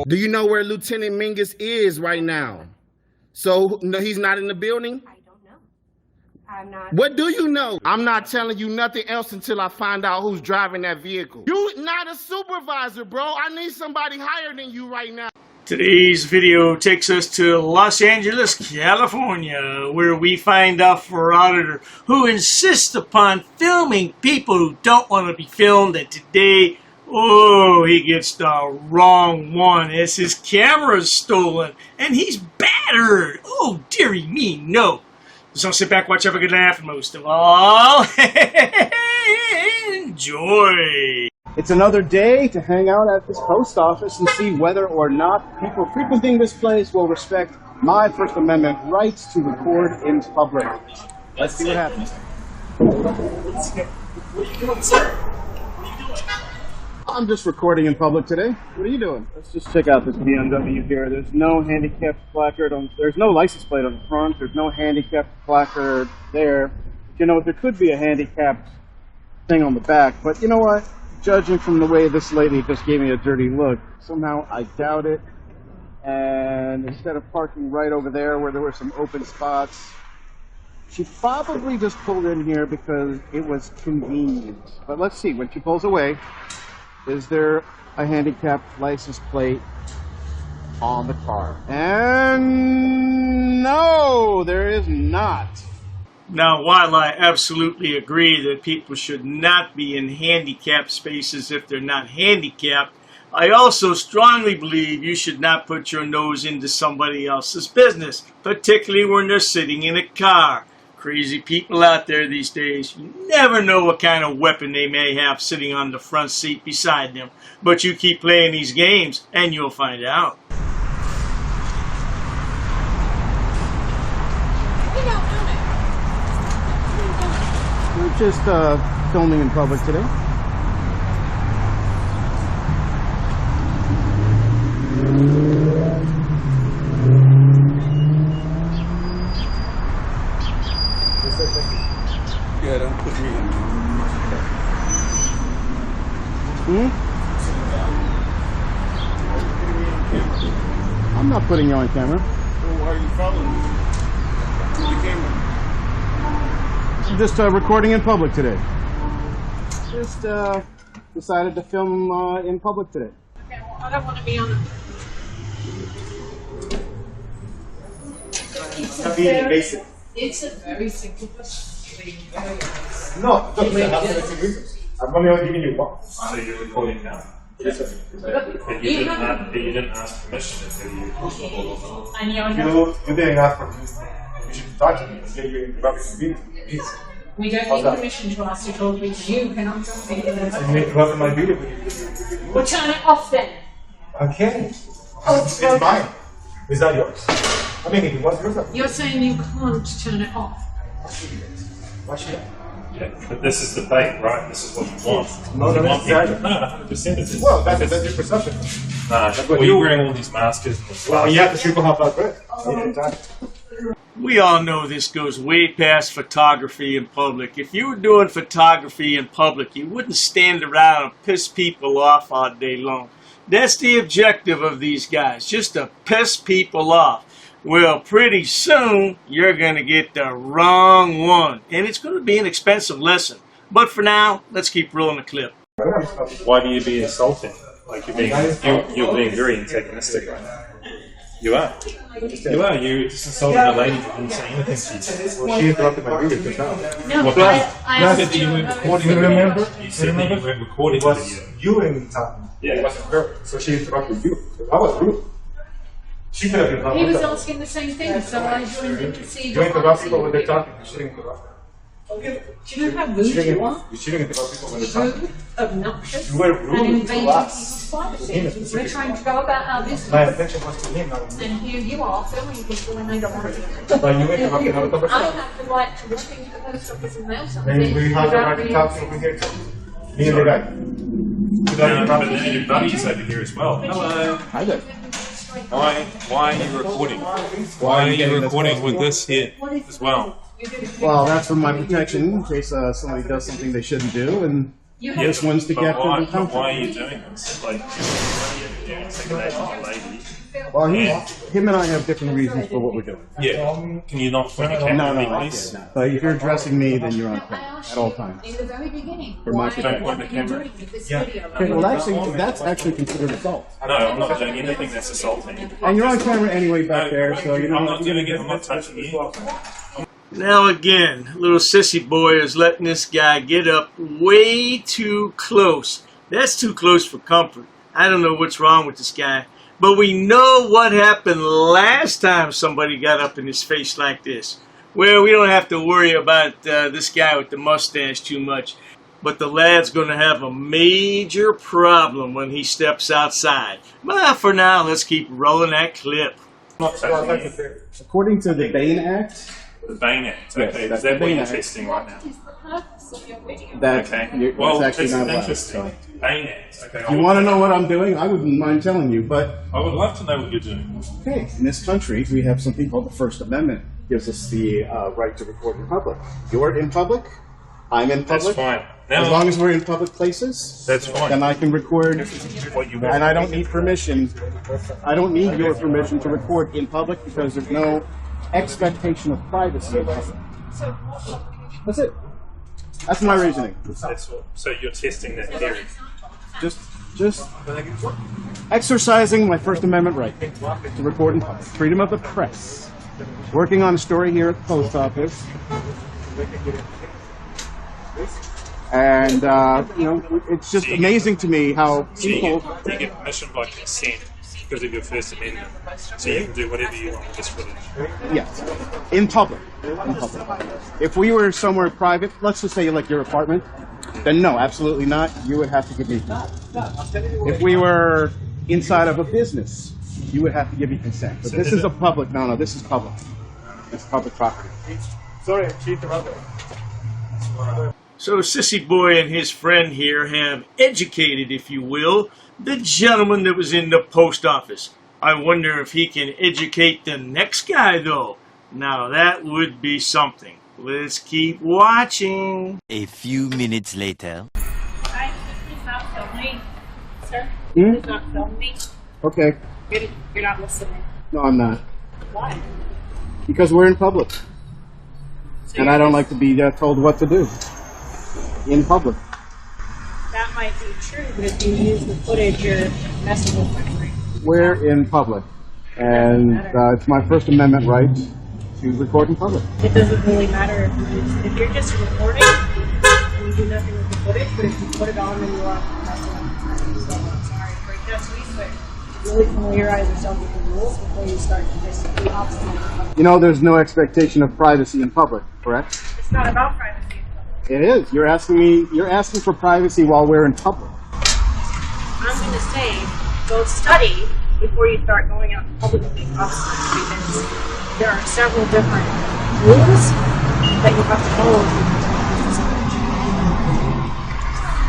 Do you know where Lieutenant Mingus is right now? So, no, he's not in the building? I don't know. I'm not. What do you know? I'm not telling you nothing else until I find out who's driving that vehicle. You not a supervisor, bro. I need somebody higher than you right now. Today's video takes us to Los Angeles, California, where we find a frauditor who insists upon filming people who don't want to be filmed, and today, oh, he gets the wrong one as his camera's stolen, and he's battered. Oh, dearie me, no. So sit back, watch, have a good laugh, and most of all, enjoy. It's another day to hang out at this post office and see whether or not people frequenting this place will respect my First Amendment rights to record in public. Let's see what happens. I'm just recording in public today. What are you doing? Let's just check out this BMW here. There's no handicapped placard on. There's no license plate on the front. There's no handicapped placard there. You know, there could be a handicapped thing on the back, but you know what? Judging from the way this lady just gave me a dirty look, somehow I doubt it. And instead of parking right over there where there were some open spots, she probably just pulled in here because it was convenient. But let's see, when she pulls away, is there a handicapped license plate on the car? And no, there is not. Now, while I absolutely agree that people should not be in handicapped spaces if they're not handicapped, I also strongly believe you should not put your nose into somebody else's business, particularly when they're sitting in a car. Crazy people out there these days, you never know what kind of weapon they may have sitting on the front seat beside them. But you keep playing these games and you'll find out. We're just filming in public today. Yeah, don't put me in. I'm not putting you on camera. Well, why are you following me? To the camera. I'm just recording in public today. Just decided to film in public today. Okay, well, I don't want to be on it. It's a very simple question. No, I'm only giving you one. So you're recording now? Yes, sir. But you didn't ask permission until you And you're not, You didn't ask for permission. You should talk to me. You interrupted me. Please. we don't need permission to ask to talk with you. Cannot talk with You interrupted my video. Well, turn it off then. Okay. Oh, It's mine. Is that yours? I mean, if it was yours, You're saying you can't turn it off. why should I? Yeah, but this is the bait, right? This is what you want. No, You want necessarily. people- No, 100% it is. Well, that's your perception. Nah, what well, you- you're wearing all these masks and this. Well, yeah, the people have that bread. We all know this goes way past photography in public. If you were doing photography in public, you wouldn't stand around and piss people off all day long. That's the objective of these guys, just to piss people off. Well, pretty soon, you're going to get the wrong one. And it's going to be an expensive lesson. But for now, let's keep rolling the clip. Why do you be insulting? Like you're being very antagonistic right now. You are. You are. You just insulted a lady who didn't say anything to you. Well, she interrupted my video just now. No, What I you asked said that you weren't recording You the video. remember? You said that you weren't recording It the was video. you in time. Yeah. It wasn't her. So she interrupted you. That was rude. She could have interrupted. He was asking the same thing, so I joined in to see. You interrupt people when they're talking. You shouldn't interrupt. Do you know how rude you are? You shouldn't interrupt people when they're talking. Rude, obnoxious, You were and rude invading to us. people's privacy. We're trying to go about our My business, attention was to him, not to and here you are filming people when they don't want to. But you interrupted another I person. have the right to walk into the post office and mail something. Maybe we have the without right to being- talk to over here too. Me and the guy. But then your buddy's over here as well. Hello. Hi there. Why are you recording? Why are you recording with this here as well? Well, that's for my protection in case somebody does something they shouldn't do, and this one's to But get why, them comfortable. why are you doing this? Like, you're taking that off, like, Well, him and I have different reasons for what we're doing. Yeah. Can you not point your camera at me, please? No. But if you're addressing me, then you're on camera at all times. In the very beginning. For my Don't point the camera. Okay, well, that's actually considered assault. No, I'm not doing anything that's assaulting. And you're on camera anyway back there, so you know. I'm not doing it. I'm not touching you. Now again, little sissy boy is letting this guy get up way too close. That's too close for comfort. I don't know what's wrong with this guy. But we know what happened last time somebody got up in his face like this. Well, we don't have to worry about this guy with the mustache too much. But the lad's going to have a major problem when he steps outside. But for now, let's keep rolling that clip. I'm not touching you. According to the Bain Act, The Bain Act. Yes, Okay, that's is that the what Bain you're Act. testing right now? that's, Okay. Well, that's this actually is not allowed. interesting. So. Bain Act. Okay. If you want to know what I'm doing, I wouldn't mind telling you, but I would love to know what you're doing. okay, in this country, we have something called the First Amendment. It gives us the right to record in public. You're in public, I'm in public. That's fine. Now, As long as we're in public places, that's fine. then I can record, What you want. and I don't need permission. I don't need your permission to record in public because there's no expectation of privacy in public. That's it. That's my reasoning. That's what, so you're testing that theory. Just exercising my First Amendment right to record in public. Freedom of the press. Working on a story here at the post office. And, you know, it's just amazing to me how people... So you get permission by consent because of your First Amendment. So you can do whatever you want with this footage. Yes, in public. In public. If we were somewhere private, let's just say like your apartment, then no, absolutely not. You would have to give me consent. If we were inside of a business, you would have to give me consent. But this is a public. No, this is public. It's public property. Sorry, Chief, interrupted. So Sissy Boy and his friend here have educated, if you will, the gentleman that was in the post office. I wonder if he can educate the next guy, though. Now that would be something. Let's keep watching. A few minutes later. Hi, please not film me, sir. Hmm? Please not film me. Okay. You're not listening. No, I'm not. Why? Because we're in public. So And I don't like to be told what to do. In public. That might be true, but if you use the footage, you're messing with my brain. We're in public. And it's my First Amendment right to record in public. It doesn't really matter if you're just recording and you do nothing with the footage, but if you put it on and you are messing up the time. So I'm sorry to break that to you, but really familiarize yourself with the rules before you start to just be obstinate. You know, there's no expectation of privacy in public, correct? It's not about privacy. It is. You're asking for privacy while we're in public. I'm going to say, go study before you start going out in public and being obstinate, because there are several different rules that you have to follow if you use this footage.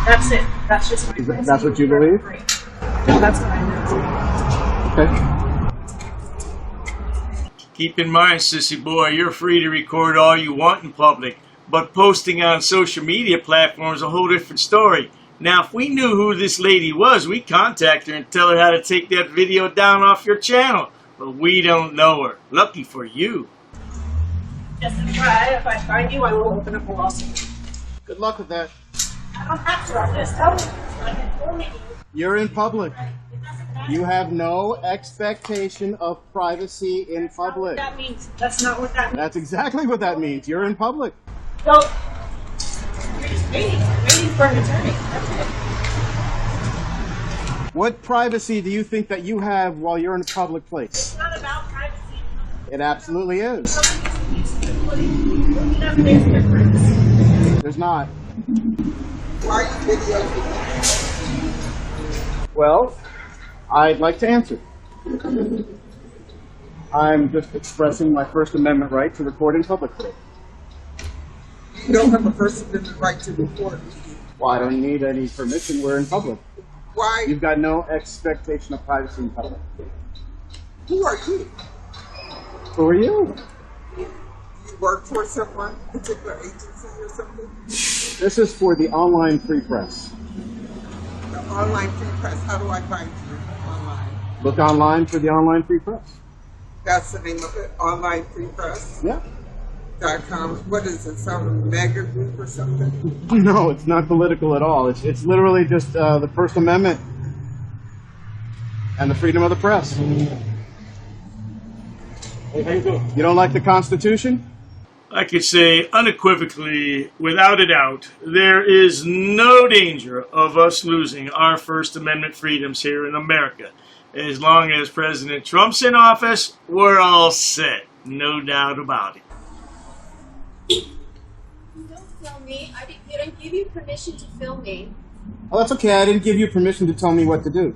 That's it. That's just my That's what you believe? No, that's what I know. Okay. Keep in mind, Sissy Boy, you're free to record all you want in public. But posting on social media platforms is a whole different story. Now, if we knew who this lady was, we'd contact her and tell her how to take that video down off your channel. But we don't know her. Lucky for you. Just try. If I find you, I will open up a lawsuit. Good luck with that. I don't have to. I'll just tell me. I'm informing you. You're in public. You have no expectation of privacy in public. That means that's not what that means. That's exactly what that means. You're in public. So you're just waiting for an attorney. That's it. What privacy do you think that you have while you're in a public place? It's not about privacy. It absolutely is. There's a difference. There's not. Why are you videotaping? Well, I'd like to answer. I'm just expressing my First Amendment right to record in public today. You don't have a First Amendment right to record. Well, I don't need any permission. We're in public. Why? You've got no expectation of privacy in public. Who are you? Who are you? You work for someone, particular agency or something? This is for the online free press. The online free press. How do I find you online? Look online for the online free press. That's the name of it. Online Free Press. Yeah. .com. What is it? Some mega group or something? No, it's not political at all. It's literally just the First Amendment and the freedom of the press. Hey, how you doing? You don't like the Constitution? I could say unequivocally, without a doubt, there is no danger of us losing our First Amendment freedoms here in America. As long as President Trump's in office, we're all set. No doubt about it. Don't film me. I didn't give you permission to film me. Oh, that's okay. I didn't give you permission to tell me what to do.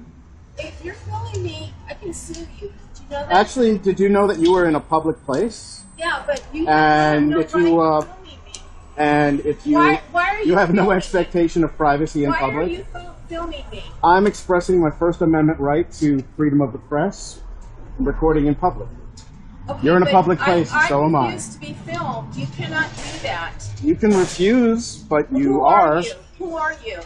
If you're filming me, I can sue you. Did you know that? Actually, did you know that you were in a public place? Yeah, but you And have no if you, right to filming me. And if you, Why are you have no filming me? expectation of privacy in Why public. are you filming me? I'm expressing my First Amendment right to freedom of the press, and recording in public. Okay, You're in a but public place, and so am I. I refuse to be filmed. You cannot do that. You can refuse, but you Who are. you? Who are you?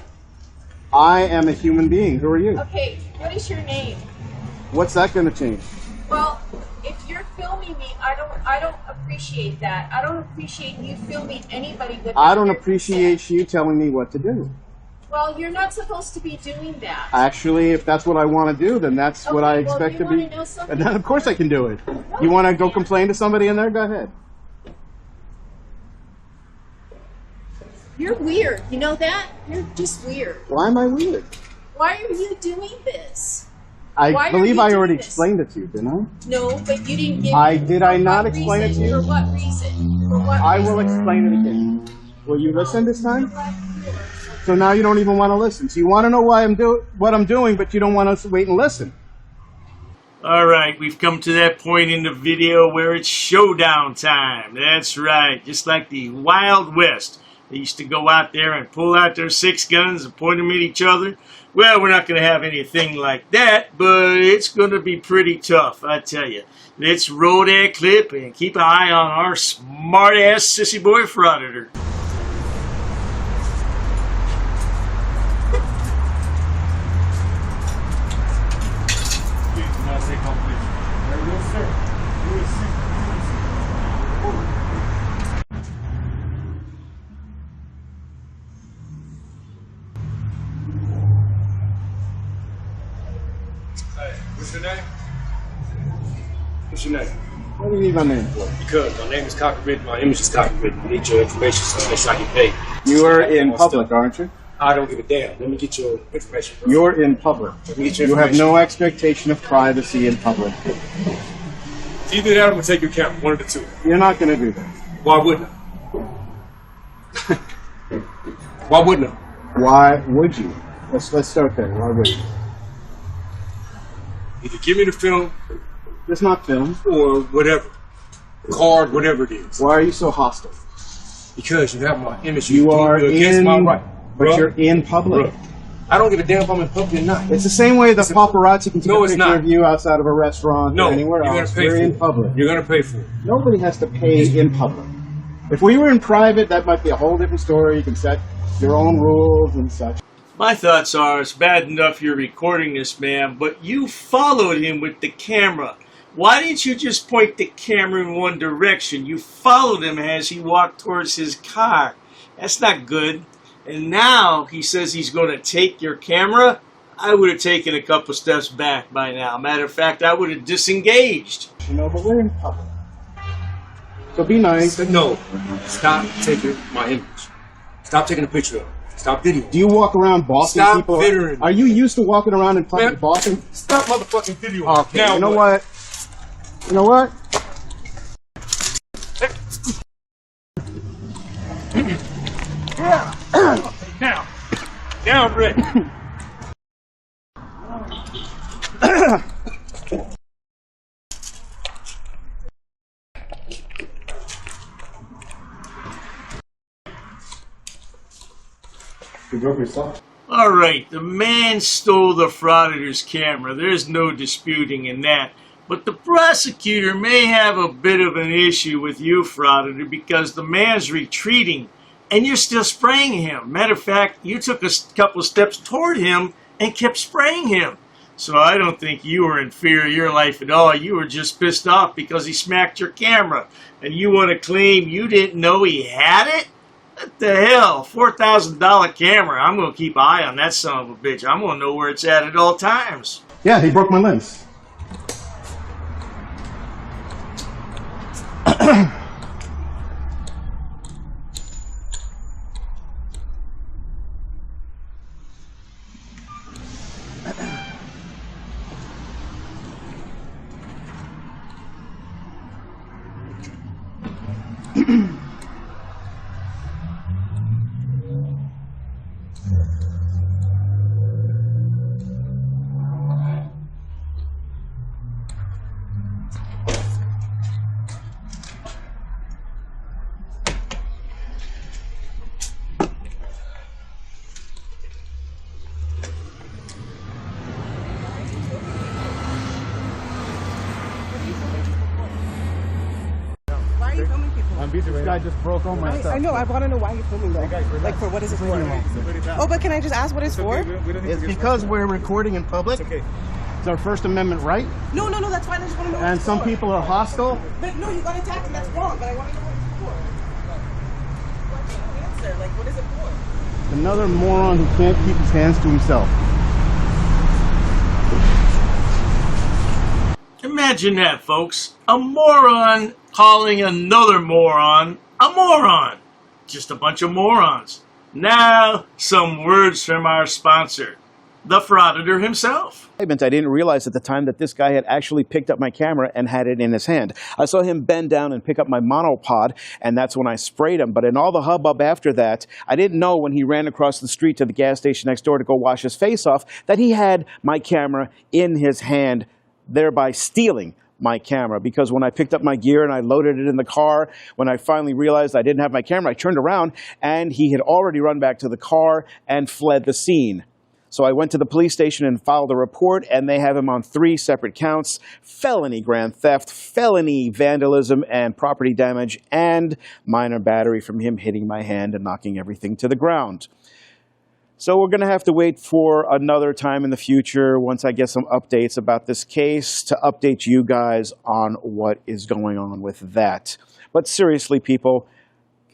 I am a human being. Who are you? Okay, what is your name? What's that going to change? Well, if you're filming me, I don't appreciate that. I don't appreciate you filming anybody with. I don't appreciate you telling me what to do. Well, you're not supposed to be doing that. Actually, if that's what I want to do, then that's what I expect you to be. wanna know something? And then, of course, I can do it. You want to go complain to somebody in there? Go ahead. You're weird. You know that? You're just weird. Why am I weird? Why are you doing this? I Why are believe you I doing already this? explained it to you, didn't I? No, but you didn't give Did I not explain it to you? For what reason? For what I reason? will explain it again. Will you listen this time? So now you don't even want to listen. So you want to know why what I'm doing, but you don't want to wait and listen. All right, we've come to that point in the video where it's showdown time. That's right, just like the Wild West. They used to go out there and pull out their 6 guns and point them at each other. Well, we're not going to have anything like that, but it's going to be pretty tough, I tell you. Let's roll that clip and keep an eye on our smart-ass sissy boy Frauditor. What's your name? What's your name? What do you need my name for? Because my name is copywritten, my image is copywritten. I need your information so I make sure I get paid. You are in public, aren't you? I don't give a damn. Let me get your information. Bro. You're in public. Let me get your You have information. no expectation of privacy in public. Either that or I'm going to take your camera. One of the two. You're not going to do that. Why wouldn't I? Why wouldn't I? Why would you? Let's start there. Why would you? Either give me the film It's not film. or whatever. Card, whatever it is. Why are you so hostile? Because you have my image. You are against in, my right. but Bro, you're in public. bro, I don't give a damn if I'm in public or not. It's the same way the paparazzi can take No, a it's picture not. of you outside of a restaurant No, or anywhere you're else. gonna pay You're for in it. public. You're gonna pay for it. Nobody has to pay in public. If we were in private, that might be a whole different story. You can set your own rules and such. My thoughts are, it's bad enough you're recording this man, but you followed him with the camera. Why didn't you just point the camera in one direction? You followed him as he walked towards his car. That's not good. And now he says he's going to take your camera. I would have taken a couple steps back by now. Matter of fact, I would have disengaged. You know, but we're in public. So be nice. No, stop taking my image. Stop taking a picture of it. Stop videoing. Do you walk around bossing Stop people? videoing. Are you used to walking around in public Man, bossing? Stop motherfucking videoing. Okay, now you know what? You know what? Now I'm ready. You broke yourself. All right, the man stole the Frauditors' camera. There's no disputing in that. But the prosecutor may have a bit of an issue with you, Frauditor, because the man's retreating and you're still spraying him. Matter of fact, you took a couple steps toward him and kept spraying him. So I don't think you were in fear of your life at all. You were just pissed off because he smacked your camera. And you want to claim you didn't know he had it? What the hell? $4,000 camera. I'm going to keep an eye on that son of a bitch. I'm going to know where it's at all times. Yeah, he broke my lens. This guy just broke all my stuff. I know. I want to know why you're filming though. Like for what is it for? Oh, but can I just ask what it's for? It's because we're recording in public. Okay. It's our First Amendment right. No, that's fine. I just want to know. And some people are hostile. But no, you got attacked and that's wrong. But I want to know what it's for. What's the answer? Like, what is it for? Another moron who can't keep his hands to himself. Imagine that, folks. A moron calling another moron a moron. Just a bunch of morons. Now, some words from our sponsor, the Frauditor himself. I didn't realize at the time that this guy had actually picked up my camera and had it in his hand. I saw him bend down and pick up my monopod, and that's when I sprayed him. But in all the hubbub after that, I didn't know when he ran across the street to the gas station next door to go wash his face off that he had my camera in his hand, thereby stealing my camera. Because when I picked up my gear and I loaded it in the car, when I finally realized I didn't have my camera, I turned around and he had already run back to the car and fled the scene. So I went to the police station and filed a report, and they have him on 3 separate counts: felony grand theft, felony vandalism and property damage, and minor battery from him hitting my hand and knocking everything to the ground. So we're going to have to wait for another time in the future, once I get some updates about this case, to update you guys on what is going on with that. But seriously, people,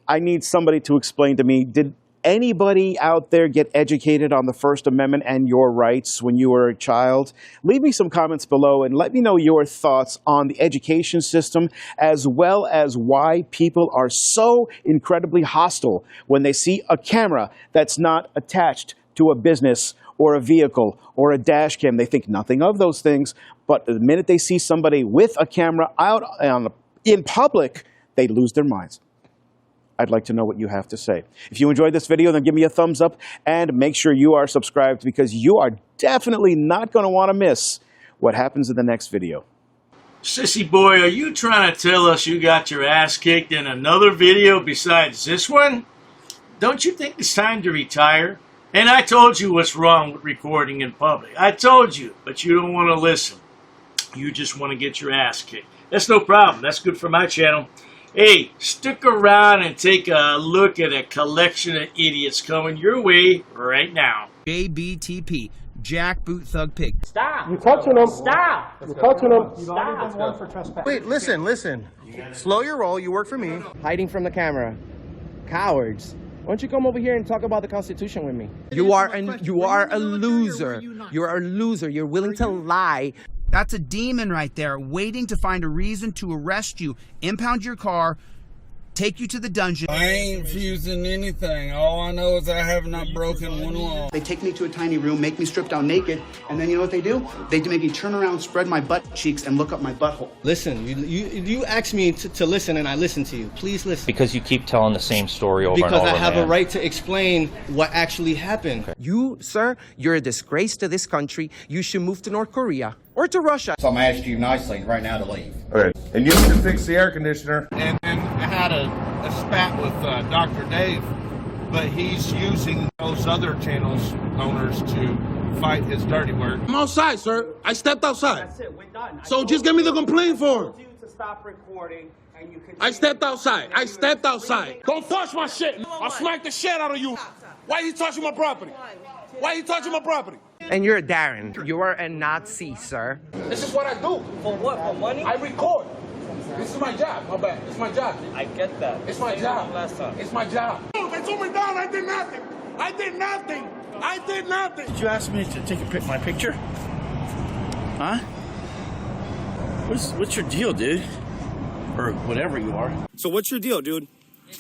I need somebody to explain to me, did anybody out there get educated on the First Amendment and your rights when you were a child? Leave me some comments below and let me know your thoughts on the education system, as well as why people are so incredibly hostile when they see a camera that's not attached to a business or a vehicle or a dash cam. They think nothing of those things, but the minute they see somebody with a camera out in public, they lose their minds. I'd like to know what you have to say. If you enjoyed this video, then give me a thumbs up and make sure you are subscribed, because you are definitely not going to want to miss what happens in the next video. Sissy boy, are you trying to tell us you got your ass kicked in another video besides this one? Don't you think it's time to retire? And I told you what's wrong with recording in public. I told you, but you don't want to listen. You just want to get your ass kicked. That's no problem. That's good for my channel. Hey, stick around and take a look at a collection of idiots coming your way right now. JBTP, Jackboot Thug Pig. Stop! You're touching them. Stop! You're touching them. Stop! Wait, listen. Slow your roll. You work for me. Hiding from the camera. Cowards. Why don't you come over here and talk about the Constitution with me? You are a loser. You're a loser. You're willing to lie. That's a demon right there, waiting to find a reason to arrest you, impound your car, take you to the dungeon. I ain't fusing anything. All I know is I have not broken one law. They take me to a tiny room, make me strip down naked, and then you know what they do? They make me turn around, spread my butt cheeks, and look up my butthole. Listen, you asked me to listen, and I listened to you. Please listen. Because you keep telling the same story over and over, Because I have a right to explain what actually happened. Okay. You, sir, you're a disgrace to this country. You should move to North Korea or to Russia. So I'm asking you nicely right now to leave. Okay. And you need to fix the air conditioner. And I had a spat with Dr. Dave, but he's using those other channels owners to fight his dirty work. I'm outside, sir. I stepped outside. That's it. We're done. So just give me the complaint form. I told you to stop recording, and you continue. I stepped outside. Don't touch my shit. I'll smack the shit out of you. Why are you touching my property? Why are you touching my property? And you're Darren. You are a Nazi, sir. This is what I do. For what? For money? I record. This is my job. My bad. It's my job. I get that. It's my job. Last time. It's my job. They took me down. I did nothing. I did nothing. I did nothing. Did you ask me to take my picture? Huh? What's your deal, dude? Or whatever you are. So what's your deal, dude?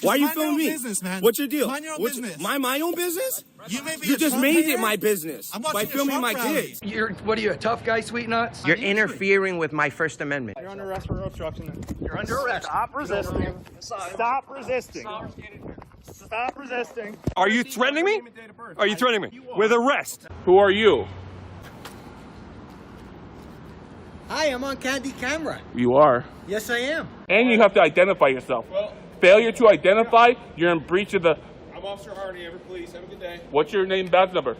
Why are you filming me? Business, man. What's your deal? Mind your own business. My own business? You just made it my business by filming my kids. kids. What are you, a tough guy, sweet nuts? You're interfering with my First Amendment. You're under arrest for obstruction. You're under arrest. Stop resisting. Stop resisting. Stop resisting. Are you threatening me? Are you threatening me with arrest? Who are you? Hi, I'm on Candy camera. You are. Yes, I am. And you have to identify yourself. Failure to identify, you're in breach of the... I'm Officer Hardy, ever police. Have a good day. What's your name, badge number?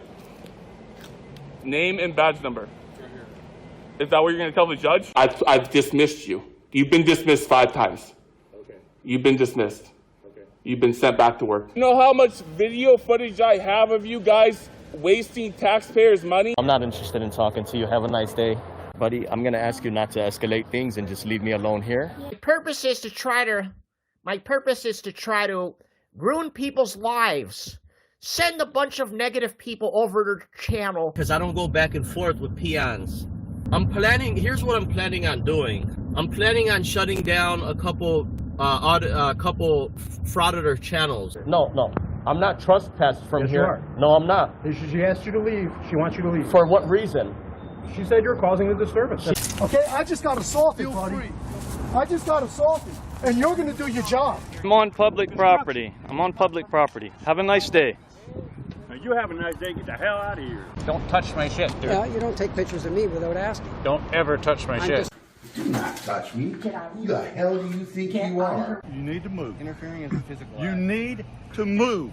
Name and badge number. Right here. Is that what you're going to tell the judge? I've dismissed you. You've been dismissed 5 times. Okay. You've been dismissed. Okay. You've been sent back to work. You know how much video footage I have of you guys wasting taxpayers' money? I'm not interested in talking to you. Have a nice day. Buddy, I'm going to ask you not to escalate things and just leave me alone here. My purpose is to try to ruin people's lives. Send a bunch of negative people over to the channel. Because I don't go back and forth with peons. Here's what I'm planning on doing. I'm planning on shutting down a couple Frauditor channels. No. I'm not trespassed from here. You are. No, I'm not. She asked you to leave. She wants you to leave. For what reason? She said you're causing a disturbance. Okay, I just got assaulted, buddy. I just got assaulted, and you're going to do your job. I'm on public property. Have a nice day. Now you have a nice day. Get the hell out of here. Don't touch my shit, dude. Yeah, you don't take pictures of me without asking. Don't ever touch my shit. Do not touch me. Who the hell do you think you are? You need to move. Interfering is a physical You need to move.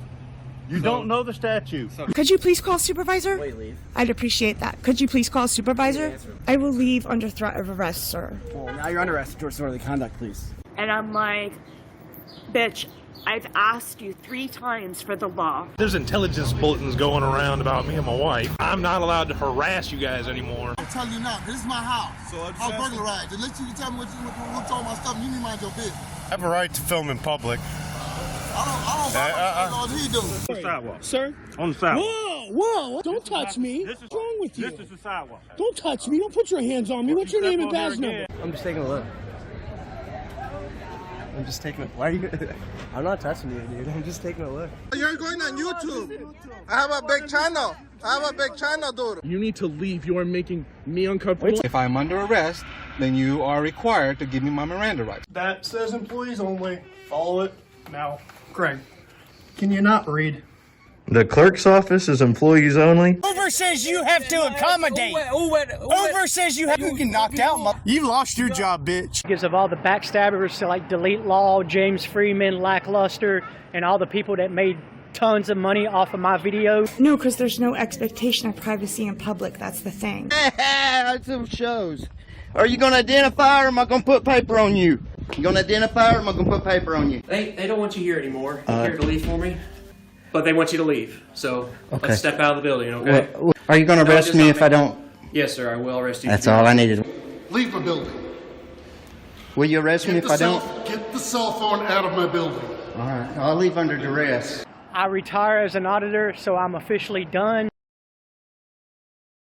You don't know the statute. Could you please call supervisor? Wait, leave. I'd appreciate that. Could you please call supervisor? I will leave under threat of arrest, sir. Well, now you're under arrest for disorderly conduct, please. And I'm like, bitch, I've asked you 3 times for the law. There's intelligence bulletins going around about me and my wife. I'm not allowed to harass you guys anymore. I'm telling you now, this is my house. So I'll burglarize. Unless you tell me what's all my stuff, you need to mind your business. I have a right to film in public. I don't he do. On the sidewalk. Sir? On the sidewalk. Whoa, don't touch me. What's wrong with you? This is the sidewalk. Don't touch me. Don't put your hands on me. What's your name and badge number? I'm just taking a look. Why are you... I'm not touching you, dude. I'm just taking a look. You're going on YouTube. I have a big channel, dude. You need to leave. You are making me uncomfortable. If I'm under arrest, then you are required to give me my Miranda rights. That says employees only. Follow it. Now, Craig, can you not read? The clerk's office is employees only. Uber says you have to accommodate. Uber says you have to get knocked out. You lost your job, bitch. Because of all the backstabbers to like Delete Law, James Freeman, Lackluster, and all the people that made tons of money off of my videos. No, because there's no expectation of privacy in public. That's the thing. That's some shows. Are you going to identify or am I going to put paper on you? You going to identify or am I going to put paper on you? They don't want you here anymore. You're here to leave for me. But they want you to leave. So let's step out of the building, okay? Are you going to arrest me if I don't? Yes, sir. I will arrest you. That's all I needed. Leave the building. Will you arrest me if I don't? Get the cell phone out of my building. All right. I'll leave under duress. I retire as an auditor, so I'm officially done.